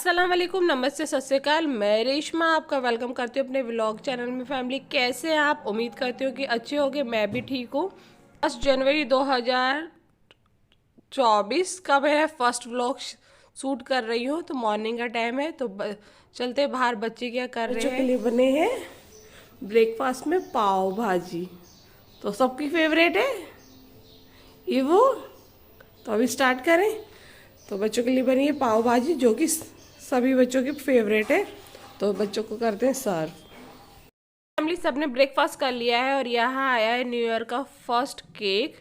अस्सलाम वालेकुम, नमस्ते, सत श्री अकाल। मैं रेशमा आपका वेलकम करती हूँ अपने व्लॉग चैनल में। फैमिली कैसे हैं आप? उम्मीद करती हूँ कि अच्छे होंगे। मैं भी ठीक हूँ। 10 जनवरी 2024 का मैं फर्स्ट व्लॉग शूट कर रही हूँ। तो मॉर्निंग का टाइम है, तो चलते बाहर। बच्चे क्या कर रहे हैं? बच्चों के लिए बने हैं ब्रेकफास्ट में पाव भाजी, तो सबकी फेवरेट है ये वो। तो अभी स्टार्ट करें। तो बच्चों के लिए बनी है पाव भाजी, जो कि सभी बच्चों की फेवरेट है। तो बच्चों को करते हैं सर्व। फैमिली सबने ब्रेकफास्ट कर लिया है और यहाँ आया है न्यू ईयर का फर्स्ट केक।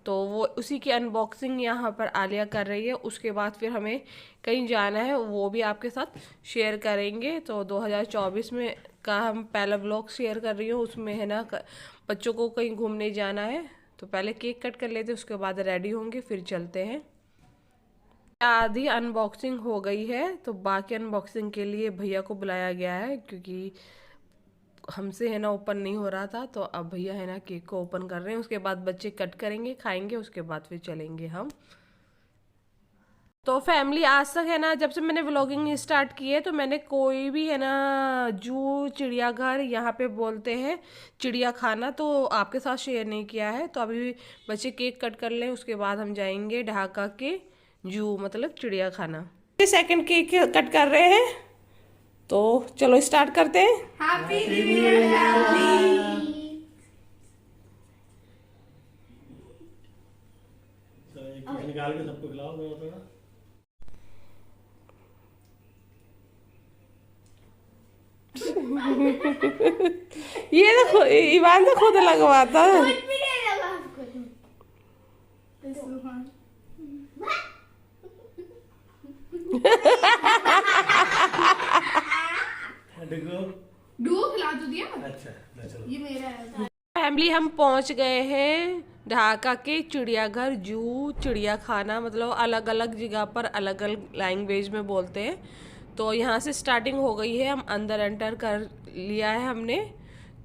तो वो उसी की अनबॉक्सिंग यहाँ पर आलिया कर रही है। उसके बाद फिर हमें कहीं जाना है, वो भी आपके साथ शेयर करेंगे। तो 2024 में का हम पहला व्लॉग शेयर कर रही हूँ। उसमें है ना बच्चों को कहीं घूमने जाना है। तो पहले केक कट कर लेते, उसके बाद रेडी होंगे, फिर चलते हैं। आधी अनबॉक्सिंग हो गई है, तो बाकी अनबॉक्सिंग के लिए भैया को बुलाया गया है, क्योंकि हमसे है ना ओपन नहीं हो रहा था। तो अब भैया है ना केक को ओपन कर रहे हैं। उसके बाद बच्चे कट करेंगे, खाएंगे, उसके बाद फिर चलेंगे हम। तो फैमिली आज तक है ना, जब से मैंने व्लॉगिंग स्टार्ट की है, तो मैंने कोई भी है ना जू, चिड़ियाघर, यहाँ पे बोलते हैं चिड़िया खाना, तो आपके साथ शेयर नहीं किया है। तो अभी बच्चे केक कट कर लें, उसके बाद हम जाएंगे ढाका के जू, मतलब चिड़िया खाना। सेकंड केक कट कर रहे हैं, तो चलो स्टार्ट करते हैं। Happy new year family. निकाल के सबको खिलाओ थोड़ा। ये तो ईवान तो खुद लगवाता है। डुओ खिला तो दिया। अच्छा चलो, ये मेरा है। फैमिली हम पहुंच गए हैं ढाका के चिड़ियाघर, जू, चिड़िया खाना, मतलब अलग अलग जगह पर अलग अलग लैंग्वेज में बोलते हैं। तो यहाँ से स्टार्टिंग हो गई है, हम अंदर एंटर कर लिया है हमने।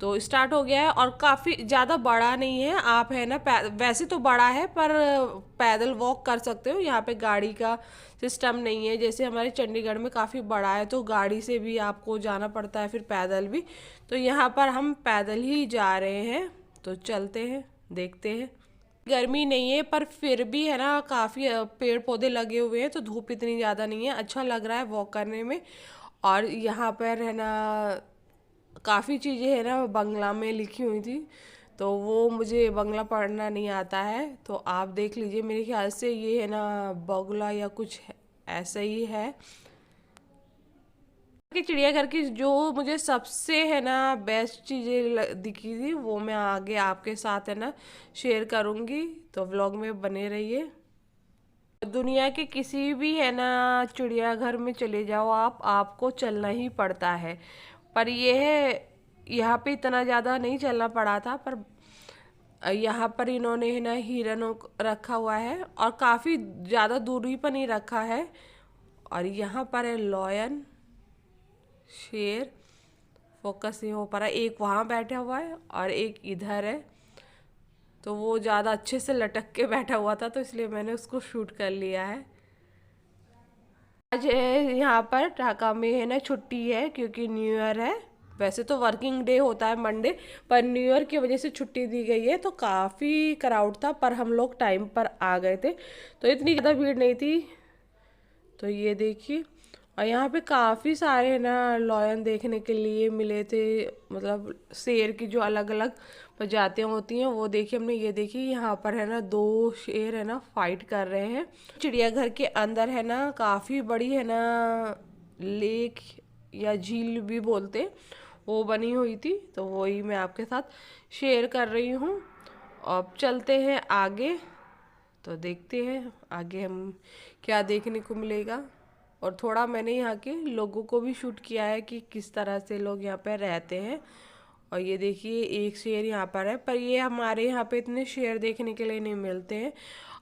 तो स्टार्ट हो गया है और काफ़ी ज़्यादा बड़ा नहीं है। आप है ना वैसे तो बड़ा है, पर पैदल वॉक कर सकते हो। यहाँ पे गाड़ी का सिस्टम नहीं है, जैसे हमारे चंडीगढ़ में काफ़ी बड़ा है, तो गाड़ी से भी आपको जाना पड़ता है, फिर पैदल भी। तो यहाँ पर हम पैदल ही जा रहे हैं। तो चलते हैं, देखते हैं। गर्मी नहीं है, पर फिर भी है ना काफ़ी पेड़ पौधे लगे हुए हैं, तो धूप इतनी ज़्यादा नहीं है। अच्छा लग रहा है वॉक करने में। और यहाँ पर है ना काफ़ी चीज़ें है ना बंगला में लिखी हुई थी, तो वो मुझे बंगला पढ़ना नहीं आता है। तो आप देख लीजिए, मेरे ख्याल से ये है ना बगला या कुछ ऐसा ही है। कि चिड़ियाघर की जो मुझे सबसे है ना बेस्ट चीज़ें दिखी थी, वो मैं आगे आपके साथ है ना शेयर करूँगी। तो व्लॉग में बने रहिए। दुनिया के किसी भी है ना चिड़ियाघर में चले जाओ आप, आपको चलना ही पड़ता है। पर ये है, यहाँ पे इतना ज़्यादा नहीं चलना पड़ा था, पर यहाँ पर इन्होंने है ना हिरनों को रखा हुआ है, और काफ़ी ज़्यादा दूरी पर नहीं रखा है। और यहाँ पर है लॉयन, शेर। फोकस नहीं हो पा रहा, एक वहाँ बैठा हुआ है और एक इधर है। तो वो ज़्यादा अच्छे से लटक के बैठा हुआ था, तो इसलिए मैंने उसको शूट कर लिया है। आज यहाँ पर ढाका में है ना छुट्टी है, क्योंकि न्यू ईयर है। वैसे तो वर्किंग डे होता है मंडे, पर न्यू ईयर की वजह से छुट्टी दी गई है। तो काफ़ी क्राउड था, पर हम लोग टाइम पर आ गए थे, तो इतनी ज़्यादा भीड़ नहीं थी। तो ये देखिए, और यहाँ पे काफ़ी सारे ना लॉयन देखने के लिए मिले थे, मतलब शेर की जो अलग अलग प्रजातियाँ होती हैं वो देखी हमने। ये देखिए यहाँ पर है ना दो शेर है ना फाइट कर रहे हैं। चिड़ियाघर के अंदर है ना काफ़ी बड़ी है ना लेक या झील भी बोलते, वो बनी हुई थी। तो वही मैं आपके साथ शेयर कर रही हूँ। अब चलते हैं आगे, तो देखते हैं आगे हम क्या देखने को मिलेगा। और थोड़ा मैंने यहाँ के लोगों को भी शूट किया है कि किस तरह से लोग यहाँ पे रहते हैं। और ये देखिए एक शेर यहाँ पर है, पर ये हमारे यहाँ पे इतने शेर देखने के लिए नहीं मिलते हैं।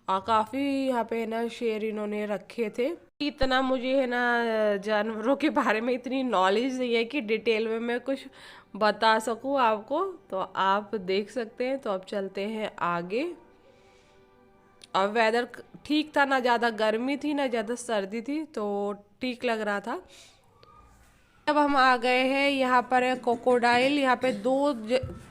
और काफ़ी यहाँ पे है ना शेर इन्होंने रखे थे। इतना मुझे है ना जानवरों के बारे में इतनी नॉलेज नहीं है कि डिटेल में मैं कुछ बता सकूँ आपको। तो आप देख सकते हैं। तो अब चलते हैं आगे। और वेदर ठीक था, ना ज़्यादा गर्मी थी ना ज़्यादा सर्दी थी, तो ठीक लग रहा था। अब हम आ गए हैं यहाँ पर है क्रोकोडाइल। यहाँ पे 2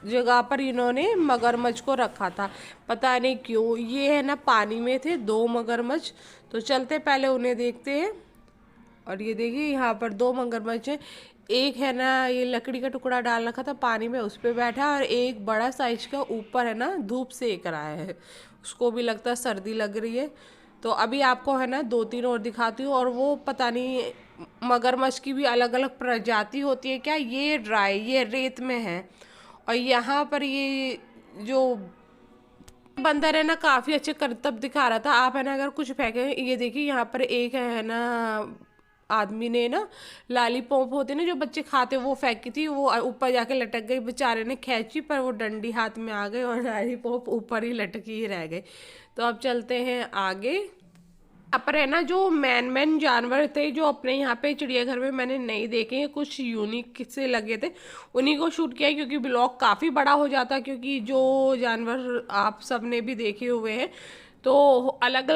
जगह पर इन्होंने मगरमच्छ को रखा था, पता नहीं क्यों। ये है ना पानी में थे 2 मगरमच्छ। तो चलते पहले उन्हें देखते हैं। और ये देखिए यहाँ पर 2 मगरमच्छ है। एक है ना ये लकड़ी का टुकड़ा डाल रखा था पानी में, उस पर बैठा, और एक बड़ा साइज का ऊपर है ना धूप सेक रहा है, उसको भी लगता है सर्दी लग रही है। तो अभी आपको है ना 2-3 और दिखाती हूँ। और वो पता नहीं मगरमच्छ की भी अलग अलग प्रजाति होती है क्या। ये ड्राई, ये रेत में है। और यहाँ पर ये जो बंदर है ना काफ़ी अच्छे करतब दिखा रहा था। आप है ना अगर कुछ फेंके, ये देखिए यहाँ पर एक है ना आदमी ने ना लॉलीपॉप होते ना जो बच्चे खाते, वो फेंकी थी, वो ऊपर जाके लटक गई। बेचारे ने खींची पर वो डंडी हाथ में आ गई और लॉलीपॉप ऊपर ही लटकी ही रह गई। तो अब चलते हैं आगे। यहाँ पर है ना जो मैन जानवर थे जो अपने यहाँ पे चिड़ियाघर में मैंने नहीं देखे हैं, कुछ यूनिक से लगे थे, उन्हीं को शूट किया। क्योंकि ब्लॉग काफ़ी बड़ा हो जाता, क्योंकि जो जानवर आप सब ने भी देखे हुए हैं, तो अलग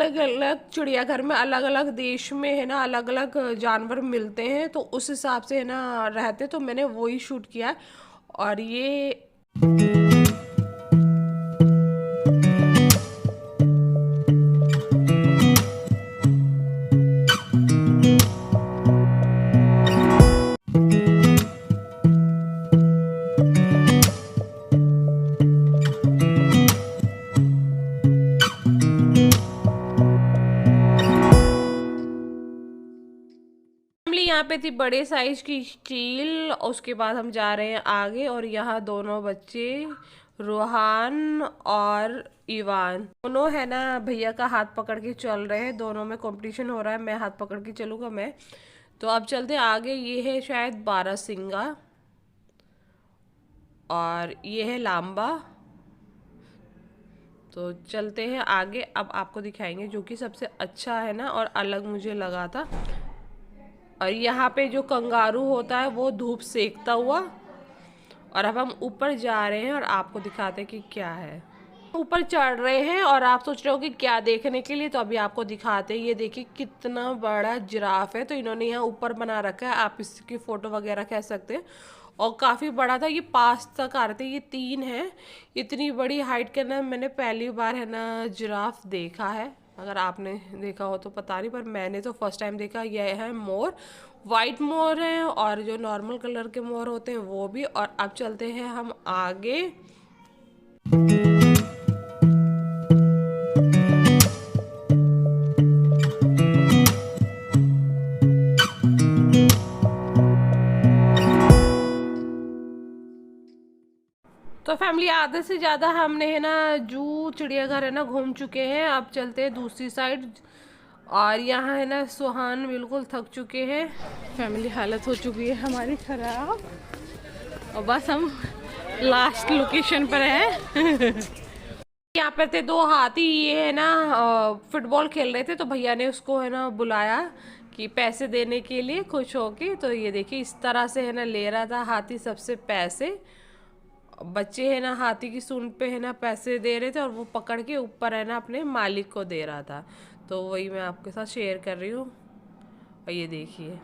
चिड़ियाघर में अलग अलग देश में है ना अलग अलग जानवर मिलते हैं, तो उस हिसाब से है ना रहते, तो मैंने वही शूट किया। और ये यहाँ पे थी बड़े साइज की चील। उसके बाद हम जा रहे हैं आगे, और यहाँ दोनों बच्चे रोहान और इवान दोनों है ना भैया का हाथ पकड़ के चल रहे हैं। दोनों में कंपटीशन हो रहा है, मैं हाथ पकड़ के चलूँगा मैं। तो अब चलते आगे। ये है शायद बारहसिंगा और ये है लांबा। तो चलते हैं आगे, अब आपको दिखाएंगे जो कि सबसे अच्छा है ना और अलग मुझे लगा था। और यहाँ पे जो कंगारू होता है वो धूप सेकता हुआ। और अब हम ऊपर जा रहे हैं और आपको दिखाते हैं कि क्या है। ऊपर चढ़ रहे हैं और आप सोच रहे हो कि क्या देखने के लिए, तो अभी आपको दिखाते हैं। ये देखिए कितना बड़ा जिराफ है, तो इन्होंने यहाँ ऊपर बना रखा है, आप इसकी फ़ोटो वगैरह कह सकते हैं। और काफ़ी बड़ा था, ये 5 तक आ रहे थे, ये 3 है। इतनी बड़ी हाइट का ना मैंने पहली बार है ना जिराफ देखा है। अगर आपने देखा हो तो पता नहीं, पर मैंने तो फर्स्ट टाइम देखा। यह है मोर, वाइट मोर है, और जो नॉर्मल कलर के मोर होते हैं वो भी। और अब चलते हैं हम आगे। तो फैमिली आधे से ज़्यादा हमने है ना जू चिड़ियाघर है ना घूम चुके हैं। अब चलते हैं दूसरी साइड। और यहाँ है ना सुहान बिल्कुल थक चुके हैं, फैमिली हालत हो चुकी है हमारी खराब, और बस हम लास्ट लोकेशन पर हैं। यहाँ पर थे 2 हाथी, ये है ना फुटबॉल खेल रहे थे, तो भैया ने उसको है ना बुलाया कि पैसे देने के लिए खुश होके। तो ये देखिए इस तरह से है ना ले रहा था हाथी सबसे पैसे। बच्चे है ना हाथी की सूंड पे है ना पैसे दे रहे थे, और वो पकड़ के ऊपर है ना अपने मालिक को दे रहा था। तो वही मैं आपके साथ शेयर कर रही हूँ। और ये देखिए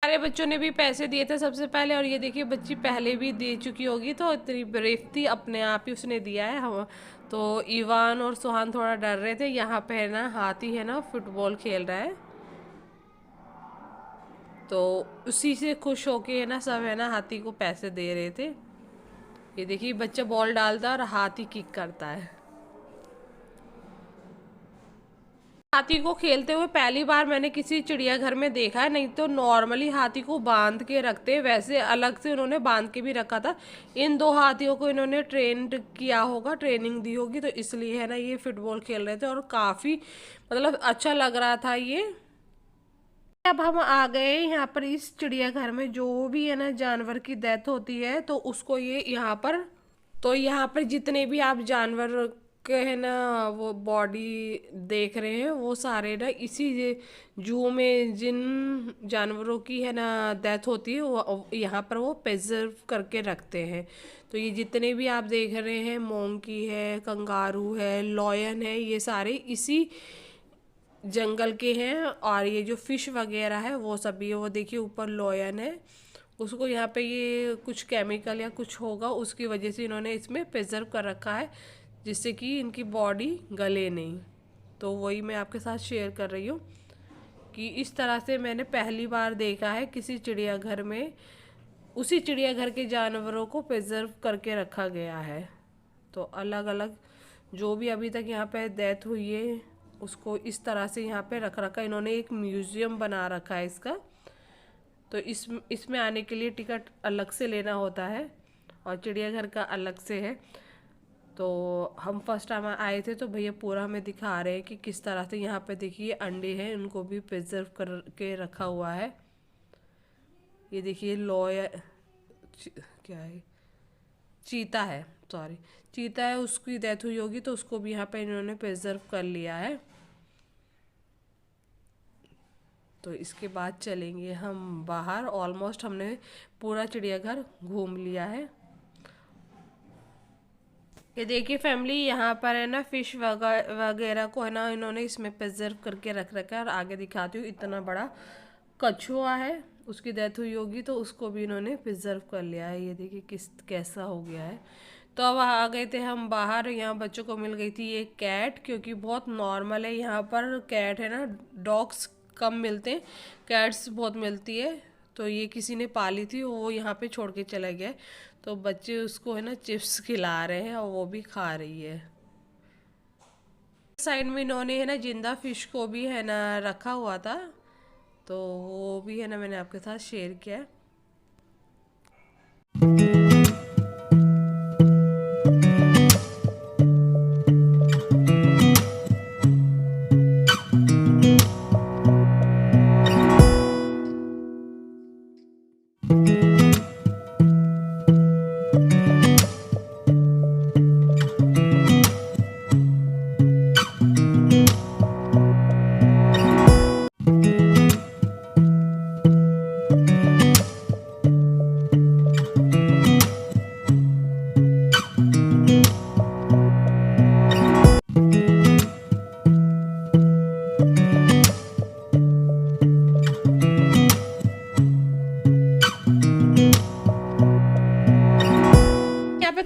सारे बच्चों ने भी पैसे दिए थे सबसे पहले, और ये देखिए बच्ची पहले भी दे चुकी होगी, तो इतनी ब्रेव थी, अपने आप ही उसने दिया है। हम तो इवान और सुहान थोड़ा डर रहे थे। यहाँ पे है ना हाथी है ना फुटबॉल खेल रहा है, तो उसी से खुश होके है ना सब है ना हाथी को पैसे दे रहे थे। ये देखिए बच्चा बॉल डालता है और हाथी किक करता है। हाथी को खेलते हुए पहली बार मैंने किसी चिड़ियाघर में देखा है, नहीं तो नॉर्मली हाथी को बांध के रखते हैं, वैसे अलग से उन्होंने बांध के भी रखा था। इन 2 हाथियों को इन्होंने ट्रेंड किया होगा, ट्रेनिंग दी होगी, तो इसलिए है ना ये फुटबॉल खेल रहे थे, और काफ़ी मतलब अच्छा लग रहा था ये। अब हम आ गए यहाँ पर इस चिड़ियाघर में। जो भी है ना जानवर की डेथ होती है तो उसको ये यहाँ पर, तो यहाँ पर जितने भी आप जानवर के है ना वो बॉडी देख रहे हैं, वो सारे ना इसी जू में जिन जानवरों की है ना डेथ होती है वो यहाँ पर वो प्रिजर्व करके रखते हैं। तो ये जितने भी आप देख रहे हैं, मोंकी है, कंगारू है, लॉयन है, ये सारे इसी जंगल के हैं। और ये जो फिश वगैरह है वो सभी, वो देखिए ऊपर लॉयन है, उसको यहाँ पे ये कुछ केमिकल या कुछ होगा उसकी वजह से इन्होंने इसमें प्रिजर्व कर रखा है, जिससे कि इनकी बॉडी गले नहीं। तो वही मैं आपके साथ शेयर कर रही हूँ कि इस तरह से मैंने पहली बार देखा है किसी चिड़ियाघर में उसी चिड़ियाघर के जानवरों को प्रिजर्व करके रखा गया है। तो अलग अलग जो भी अभी तक यहाँ पे डेथ हुई है उसको इस तरह से यहाँ पे रख रखा है इन्होंने। एक म्यूज़ियम बना रखा है इसका। तो इसमें आने के लिए टिकट अलग से लेना होता है और चिड़ियाघर का अलग से है। तो हम फर्स्ट टाइम आए थे तो भैया पूरा हमें दिखा रहे हैं कि किस तरह से यहाँ पे देखिए अंडे हैं, उनको भी प्रिजर्व करके रखा हुआ है। ये देखिए लॉयर क्या है, चीता है, सॉरी चीता है, उसकी डेथ हुई होगी तो उसको भी यहाँ पे इन्होंने प्रिजर्व कर लिया है। तो इसके बाद चलेंगे हम बाहर। ऑलमोस्ट हमने पूरा चिड़ियाघर घूम लिया है। ये देखिए फैमिली, यहाँ पर है ना फिश वगैरह को है ना इन्होंने इसमें प्रिजर्व करके रख रखा है। और आगे दिखाती हूँ, इतना बड़ा कछुआ है, उसकी डेथ हुई होगी तो उसको भी इन्होंने प्रिजर्व कर लिया है। ये देखिए कैसा हो गया है। तो अब आ गए थे हम बाहर। यहाँ बच्चों को मिल गई थी ये कैट, क्योंकि बहुत नॉर्मल है यहाँ पर कैट है ना, डॉग्स कम मिलते हैं, कैट्स बहुत मिलती है। तो ये किसी ने पाली थी, वो यहाँ पे छोड़ के चला गया। तो बच्चे उसको है ना चिप्स खिला रहे हैं और वो भी खा रही है। साइड में इन्होंने है ना जिंदा फिश को भी है ना रखा हुआ था, तो वो भी है ना मैंने आपके साथ शेयर किया।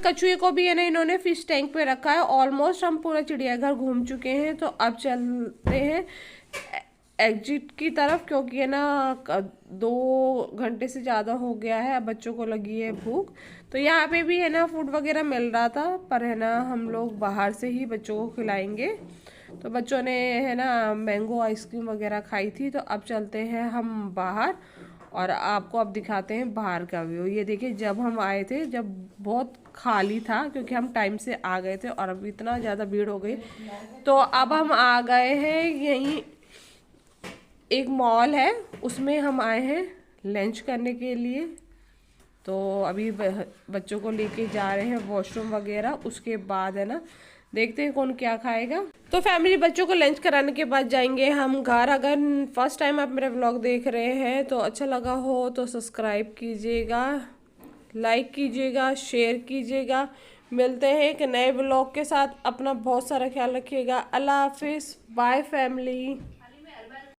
कछुए को भी है ना इन्होंने फिश टैंक पे रखा है। ऑलमोस्ट हम पूरा चिड़ियाघर घूम चुके हैं, तो अब चलते हैं एग्जिट की तरफ, क्योंकि है ना 2 घंटे से ज़्यादा हो गया है, अब बच्चों को लगी है भूख। तो यहाँ पे भी है ना फूड वगैरह मिल रहा था, पर है ना हम लोग बाहर से ही बच्चों को खिलाएंगे। तो बच्चों ने है ना मैंगो आइसक्रीम वगैरह खाई थी। तो अब चलते हैं हम बाहर और आपको अब दिखाते हैं बाहर का व्यू। ये देखिए, जब हम आए थे जब बहुत खाली था, क्योंकि हम टाइम से आ गए थे, और अब इतना ज़्यादा भीड़ हो गई। तो अब हम आ गए हैं, यहीं एक मॉल है उसमें हम आए हैं लंच करने के लिए। तो अभी बच्चों को लेके जा रहे हैं वॉशरूम वगैरह, उसके बाद है ना देखते हैं कौन क्या खाएगा। तो फैमिली, बच्चों को लंच कराने के बाद जाएंगे हम घर। अगर फर्स्ट टाइम आप मेरा व्लॉग देख रहे हैं तो अच्छा लगा हो तो सब्सक्राइब कीजिएगा, लाइक कीजिएगा, शेयर कीजिएगा। मिलते हैं एक नए व्लॉग के साथ। अपना बहुत सारा ख्याल रखिएगा। अल्लाह हाफिज़, बाय फैमिली।